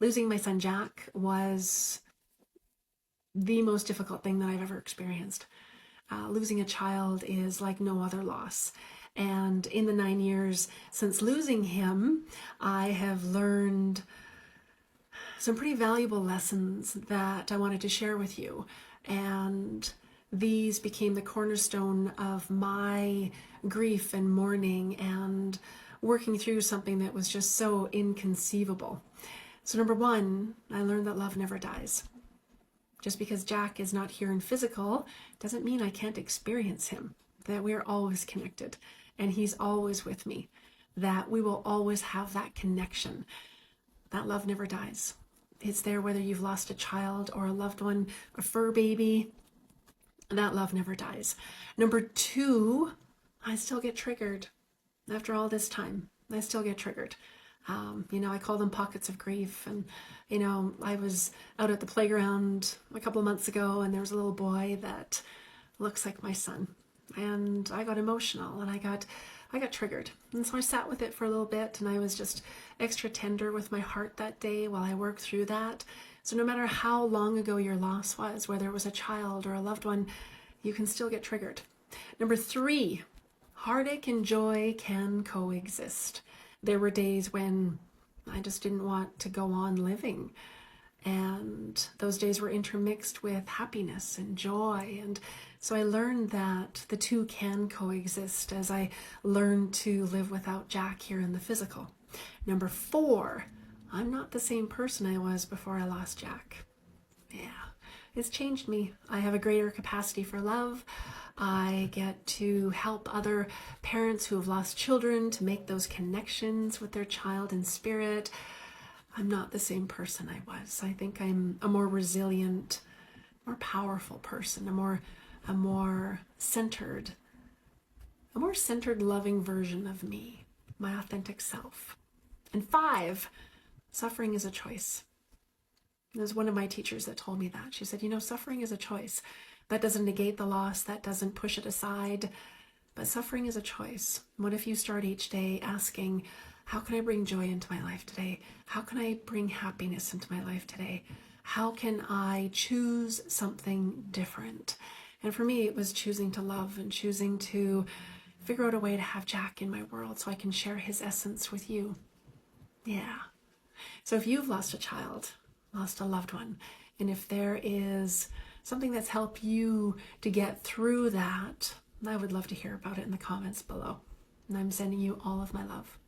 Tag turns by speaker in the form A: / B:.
A: Losing my son Jack was the most difficult thing that I've ever experienced. Losing a child is like no other loss. And in the 9 years since losing him, I have learned some pretty valuable lessons that I wanted to share with you. And these became the cornerstone of my grief and mourning and working through something that was just so inconceivable. So number one, I learned that love never dies. Just because Jack is not here in physical doesn't mean I can't experience him, that we're always connected and he's always with me, that we will always have that connection. That love never dies. It's there whether you've lost a child or a loved one, a fur baby, that love never dies. Number two, I still get triggered. After all this time, I still get triggered. I call them pockets of grief. And, I was out at the playground a couple of months ago and there was a little boy that looks like my son. And I got emotional and I got triggered. And so I sat with it for a little bit and I was just extra tender with my heart that day while I worked through that. So no matter how long ago your loss was, whether it was a child or a loved one, you can still get triggered. Number three, heartache and joy can coexist. There were days when I just didn't want to go on living. And those days were intermixed with happiness and joy. And so I learned that the two can coexist as I learned to live without Jack here in the physical. Number four, I'm not the same person I was before I lost Jack. Yeah, it's changed me. I have a greater capacity for love. I get to help other parents who have lost children to make those connections with their child in spirit. I'm not the same person I was. I think I'm a more resilient, more powerful person, a more centered, loving version of me, my authentic self. And five, suffering is a choice. There's one of my teachers that told me that. She said, suffering is a choice. That doesn't negate the loss. That doesn't push it aside. But suffering is a choice. What if you start each day asking, how can I bring joy into my life today? How can I bring happiness into my life today? How can I choose something different? And for me, it was choosing to love and choosing to figure out a way to have Jack in my world so I can share his essence with you. Yeah. So if you've lost a child, lost a loved one, and if there is something that's helped you to get through that, I would love to hear about it in the comments below. And I'm sending you all of my love.